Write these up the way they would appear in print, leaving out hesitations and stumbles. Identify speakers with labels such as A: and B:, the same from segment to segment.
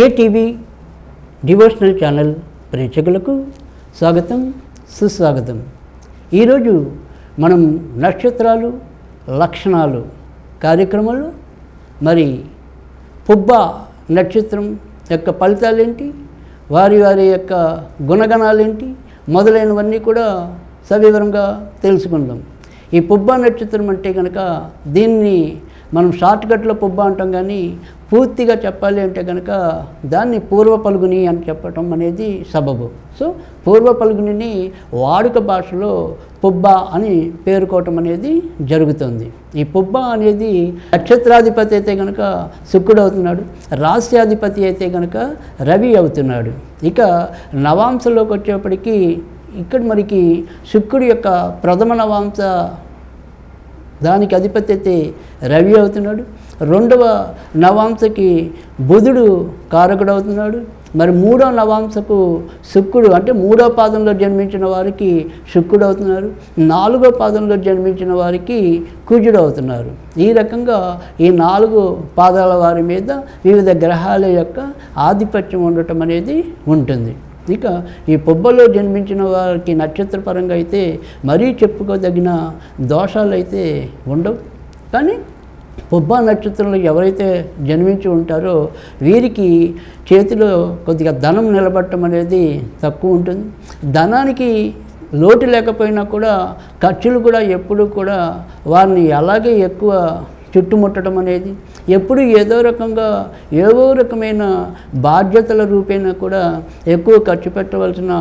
A: ATV devotional channel ప్రేక్షకులకు స్వాగతం సుస్వాగతం. ఈరోజు మనం నక్షత్రాలు లక్షణాలు కార్యక్రమంలో మరి పుబ్బ నక్షత్రం యొక్క ఫలితాలేంటి, వారి యొక్క గుణగణాలేంటి మొదలైనవన్నీ కూడా సవివరంగా తెలుసుకుందాం. ఈ పుబ్బ నక్షత్రం అంటే కనుక దీన్ని మనం షార్ట్కట్లో పుబ్బ అంటాం, కానీ పూర్తిగా చెప్పాలి అంటే కనుక దాన్ని పూర్వ పల్గుని అని చెప్పటం అనేది సబబు. సో పూర్వ పల్గుని వాడుక భాషలో పుబ్బ అని పేర్కోవటం అనేది జరుగుతుంది. ఈ పుబ్బ అనేది నక్షత్రాధిపతి అయితే కనుక శుక్రుడు అవుతున్నాడు, రాశ్యాధిపతి అయితే కనుక రవి అవుతున్నాడు. ఇక నవాంశలోకి వచ్చేప్పటికీ ఇక్కడ మనకి శుక్రుడి యొక్క ప్రథమ నవాంశ దానికి అధిపతి అయితే రవి అవుతున్నాడు, రెండవ నవాంశకి బుధుడు కారకుడు అవుతున్నాడు, మరి మూడో నవాంశకు శుక్రుడు అంటే మూడో పాదంలో జన్మించిన వారికి శుక్రుడు అవుతున్నారు, నాలుగో పాదంలో జన్మించిన వారికి కుజుడు అవుతున్నారు. ఈ రకంగా ఈ 4 పాదాల వారి మీద వివిధ గ్రహాల యొక్క ఆధిపత్యం ఉండటం అనేది ఉంటుంది. ఇక ఈ పుబ్బలో జన్మించిన వారికి నక్షత్రపరంగా అయితే మరీ చెప్పుకోదగిన దోషాలు అయితే ఉండవు. కానీ పుబ్బ నక్షత్రంలో ఎవరైతే జన్మించి ఉంటారో వీరికి చేతిలో కొద్దిగా ధనం నిలబడటం అనేది తక్కువ ఉంటుంది. ధనానికి లోటు లేకపోయినా కూడా ఖర్చులు కూడా ఎప్పుడూ కూడా వారిని అలాగే ఎక్కువ చుట్టుముట్టడం అనేది, ఎప్పుడు ఏదో రకమైన బాధ్యతల రూపేణా కూడా ఎక్కువ ఖర్చు పెట్టవలసిన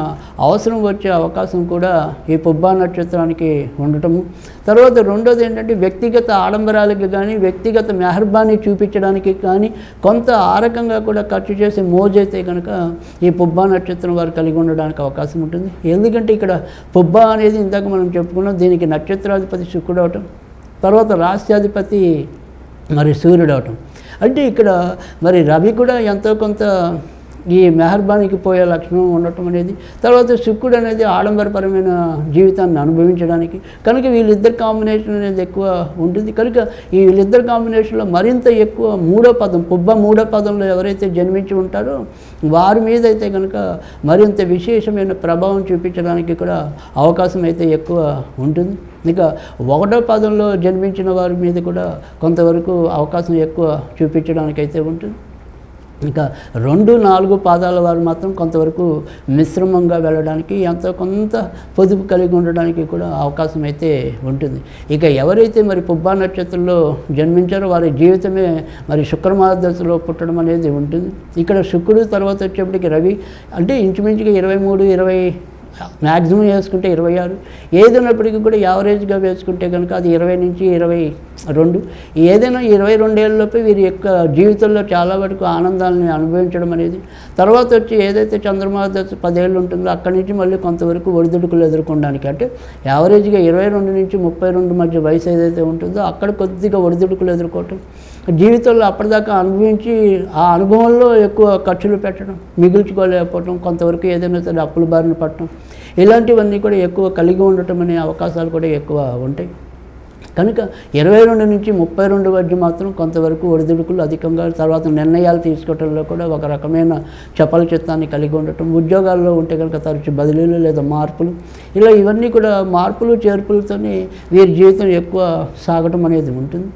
A: అవసరం వచ్చే అవకాశం కూడా ఈ పుబ్బ నక్షత్రానికి ఉండటము. తర్వాత రెండోది ఏంటంటే వ్యక్తిగత ఆడంబరాలకి కానీ వ్యక్తిగత మెహర్బానీ చూపించడానికి కానీ కొంత ఆ రకంగా కూడా ఖర్చు చేసే మోజైతే కనుక ఈ పుబ్బ నక్షత్రం వారు కలిగి ఉండడానికి అవకాశం ఉంటుంది. ఎందుకంటే ఇక్కడ పుబ్బ అనేది ఇందాక మనం చెప్పుకున్నాం, దీనికి నక్షత్రాధిపతి శుక్రుడు అవటం, తర్వాత రాశ్యాధిపతి మరి సూర్యుడు అవటం. అంటే ఇక్కడ మరి రవి కూడా ఎంతో కొంత ఈ మెహర్బానికి పోయే లక్షణం ఉండటం అనేది, తర్వాత శుక్రుడు అనేది ఆడంబరపరమైన జీవితాన్ని అనుభవించడానికి, కనుక వీళ్ళిద్దరు కాంబినేషన్ అనేది ఎక్కువ ఉంటుంది. కనుక ఈ వీళ్ళిద్దరు కాంబినేషన్లో మరింత ఎక్కువ మూడో పదం పుబ్బ మూడో పదంలో ఎవరైతే జన్మించి ఉంటారో వారి మీద అయితే కనుక మరింత విశేషమైన ప్రభావం చూపించడానికి కూడా అవకాశం అయితే ఎక్కువ ఉంటుంది. ఇక 1వ పాదంలో జన్మించిన వారి మీద కూడా కొంతవరకు అవకాశం ఎక్కువ చూపించడానికైతే ఉంటుంది. ఇంకా 2, 4 పాదాల వారు మాత్రం కొంతవరకు మిశ్రమంగా వెళ్ళడానికి ఎంతో కొంత పొదుపు కలిగి ఉండడానికి కూడా అవకాశం అయితే ఉంటుంది. ఇక ఎవరైతే మరి పుబ్బ నక్షత్రంలో జన్మించారో వారి జీవితమే మరి శుక్రమార్గదశలో పుట్టడం అనేది ఉంటుంది. ఇక్కడ శుక్రుడు తర్వాత వచ్చేప్పటికి రవి అంటే ఇంచుమించుగా 23, 20 మ్యాక్సిమం వేసుకుంటే 26, ఏదైనప్పటికీ కూడా యావరేజ్గా వేసుకుంటే కనుక అది 20 నుంచి 22, ఏదైనా 22 ఏళ్ళలోపే వీరి యొక్క జీవితంలో చాలా వరకు ఆనందాలని అనుభవించడం అనేది, తర్వాత వచ్చి ఏదైతే చంద్రమాదశ 10 ఏళ్ళు ఉంటుందో అక్కడి నుంచి మళ్ళీ కొంతవరకు ఒడిదుడుకులు ఎదుర్కొనడానికి, అంటే యావరేజ్గా 22 నుంచి 32 మధ్య వయసు ఏదైతే ఉంటుందో అక్కడ కొద్దిగా ఒడిదుడుకులు ఎదుర్కోవటం, జీవితంలో అప్పటిదాకా అనుభవించి ఆ అనుభవంలో ఎక్కువ ఖర్చులు పెట్టడం, మిగిల్చుకోలేకపోవటం, కొంతవరకు ఏదైనా సరే అప్పుల బారిన పట్టడం, ఇలాంటివన్నీ కూడా ఎక్కువ కలిగి ఉండటం అనే అవకాశాలు కూడా ఎక్కువ ఉంటాయి. కనుక 22 నుంచి 32 మధ్య మాత్రం కొంతవరకు ఒడిదుడుకులు అధికంగా, తర్వాత నిర్ణయాలు తీసుకోవడంలో కూడా ఒక రకమైన చపల చిత్తాన్ని కలిగి ఉండటం, ఉద్యోగాల్లో ఉంటే కనుక తరచు బదిలీలు లేదా మార్పులు, ఇలా ఇవన్నీ కూడా మార్పులు చేర్పులతోనే వీరి జీవితం ఎక్కువ సాగటం అనేది ఉంటుంది.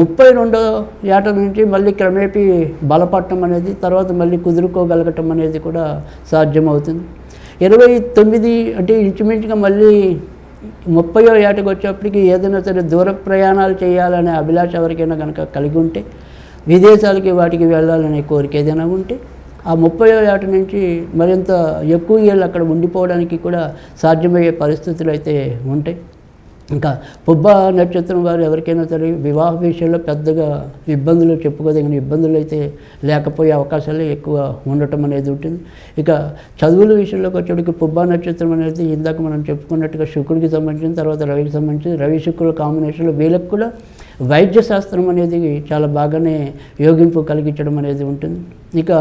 A: 32వ ఏట నుంచి మళ్ళీ క్రమేపీ బలపడటం అనేది, తర్వాత మళ్ళీ కుదురుకోగలగటం అనేది కూడా సాధ్యమవుతుంది. 29 అంటే ఇంచుమించుగా మళ్ళీ 30వ ఏటకు వచ్చేప్పటికి ఏదైనా సరే దూర ప్రయాణాలు చేయాలనే అభిలాష ఎవరికైనా కనుక కలిగి ఉంటే, విదేశాలకి వాటికి వెళ్ళాలనే కోరిక ఏదైనా ఉంటే ఆ 30వ ఏట నుంచి మరింత ఎక్కువ ఏళ్ళు అక్కడ ఉండిపోవడానికి కూడా సాధ్యమయ్యే పరిస్థితులు అయితే ఉంటాయి. ఇంకా పుబ్బ నక్షత్రం వారు ఎవరికైనా సరే వివాహ విషయంలో పెద్దగా ఇబ్బందులు చెప్పుకోదగిన ఇబ్బందులు అయితే లేకపోయే అవకాశాలు ఎక్కువ ఉండటం అనేది ఉంటుంది. ఇక చదువుల విషయంలోకి వచ్చేటికి పుబ్బ నక్షత్రం అనేది ఇందాక మనం చెప్పుకున్నట్టుగా శుక్రుడికి సంబంధించిన తర్వాత రవికి సంబంధించిన రవి శుక్రుల కాంబినేషన్లో వీళ్ళకి కూడా వైద్య శాస్త్రం అనేది చాలా బాగానే యోగింపు కలిగించడం అనేది ఉంటుంది. ఇక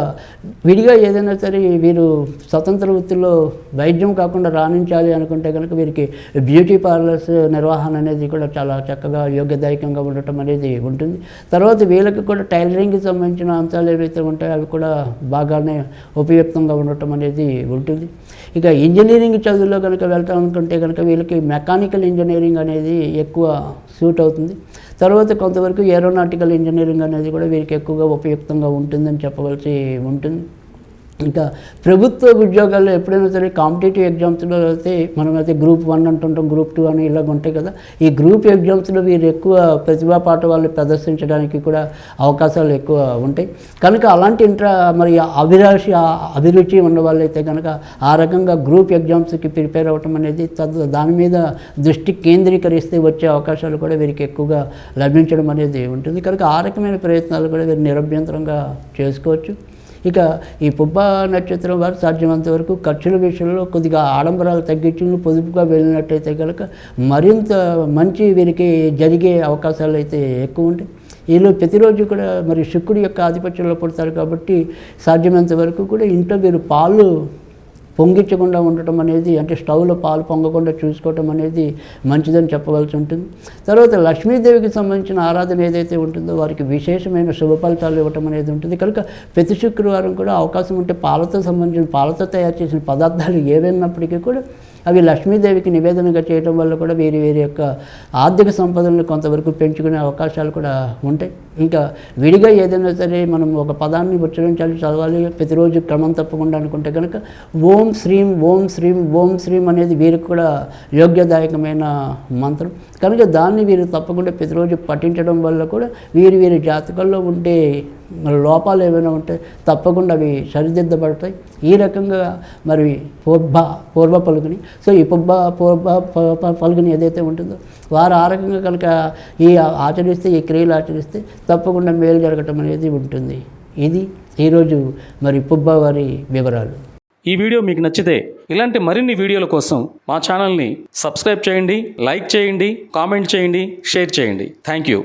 A: విడిగా ఏదైనా సరే వీరు స్వతంత్ర వృత్తిలో వైద్యం కాకుండా రాణించాలి అనుకుంటే కనుక వీరికి బ్యూటీ పార్లర్స్ నిర్వహణ అనేది కూడా చాలా చక్కగా యోగ్యదాయకంగా ఉండటం అనేది ఉంటుంది. తర్వాత వీళ్ళకి కూడా టైలరింగ్కి సంబంధించిన అంశాలు ఏవైతే ఉంటాయో అవి కూడా బాగానే ఉపయుక్తంగా ఉండటం అనేది ఉంటుంది. ఇక ఇంజనీరింగ్ చదువులో కనుక వెళ్తాం అనుకుంటే కనుక వీళ్ళకి మెకానికల్ ఇంజనీరింగ్ అనేది ఎక్కువ సూట్ అవుతుంది. తర్వాత కొంతవరకు ఏరోనాటికల్ ఇంజనీరింగ్ అనేది కూడా వీరికి ఎక్కువగా ఉపయుక్తంగా ఉంటుందని చెప్పవలసి ఉంటుంది. ఇంకా ప్రభుత్వ ఉద్యోగాల్లో ఎప్పుడైనా సరే కాంపిటేటివ్ ఎగ్జామ్స్లో అయితే మనమైతే గ్రూప్ 1 అంటుంటాం, గ్రూప్ 2 అని ఇలాగ ఉంటాయి కదా. ఈ గ్రూప్ ఎగ్జామ్స్లో వీరు ఎక్కువ ప్రతిభా పాఠవాళ్ళు ప్రదర్శించడానికి కూడా అవకాశాలు ఎక్కువ ఉంటాయి. కనుక అలాంటి మరి అభిరుచి ఉన్న వాళ్ళైతే కనుక ఆ రకంగా గ్రూప్ ఎగ్జామ్స్కి ప్రిపేర్ అవ్వటం అనేది దాని మీద దృష్టి కేంద్రీకరిస్తే వచ్చే అవకాశాలు కూడా వీరికి ఎక్కువగా లభించడం అనేది ఉంటుంది. కనుక ఆ రకమైన ప్రయత్నాలు కూడా వీరు నిరభ్యంతరంగా చేసుకోవచ్చు. ఇక ఈ పుబ్బ నక్షత్రం వారు సాధ్యమైనంత వరకు ఖర్చుల విషయంలో కొద్దిగా ఆడంబరాలు తగ్గించి పొదుపుగా వెళ్ళినట్టయితే కనుక మరింత మంచి వీరికి జరిగే అవకాశాలు అయితే ఎక్కువ ఉంటాయి. వీళ్ళు ప్రతిరోజు కూడా మరి శుక్రుడి యొక్క ఆధిపత్యంలో పడతారు కాబట్టి సాధ్యమైనంత వరకు కూడా ఇంట్లో వీరు పాలు పొంగించకుండా ఉండటం అనేది, అంటే స్టవ్లో పాలు పొంగకుండా చూసుకోవటం అనేది మంచిదని చెప్పవలసి ఉంటుంది. తర్వాత లక్ష్మీదేవికి సంబంధించిన ఆరాధన ఏదైతే ఉంటుందో వారికి విశేషమైన శుభ ఫలితాలు ఇవ్వటం అనేది ఉంటుంది. కనుక ప్రతి శుక్రవారం కూడా అవకాశం ఉంటే పాలతో తయారు చేసిన పదార్థాలు ఏవైనప్పటికీ కూడా అవి లక్ష్మీదేవికి నివేదనగా చేయడం వల్ల కూడా వీరి యొక్క ఆర్థిక సంపదలను కొంతవరకు పెంచుకునే అవకాశాలు కూడా ఉంటాయి. ఇంకా విడిగా ఏదైనా సరే మనం ఒక పదాన్ని ఉచ్చరించాలి, చదవాలి ప్రతిరోజు క్రమం తప్పకుండా అనుకుంటే కనుక ఓం శ్రీం ఓం శ్రీం ఓం శ్రీం అనేది వీరికి కూడా యోగ్యదాయకమైన మంత్రం. కనుక దాన్ని వీరు తప్పకుండా ప్రతిరోజు పఠించడం వల్ల కూడా వీరి జాతకాల్లో ఉండే లోపాలు ఏమైనా ఉంటే తప్పకుండా అవి సరిదిద్దబడతాయి. ఈ రకంగా మరి పూర్వ పలుకుని, సో ఈ పూర్వ పలుకుని ఏదైతే ఉంటుందో వారు ఆ రకంగా కనుక ఈ క్రియలు ఆచరిస్తే తప్పకుండా మేలు జరగటం అనేది ఉంటుంది. ఇది ఈరోజు మరి పుబ్బ వారి వివరాలు.
B: ఈ వీడియో మీకు నచ్చితే ఇలాంటి మరిన్ని వీడియోల కోసం మా ఛానల్ని సబ్స్క్రైబ్ చేయండి, లైక్ చేయండి, కామెంట్ చేయండి, షేర్ చేయండి. Thank you.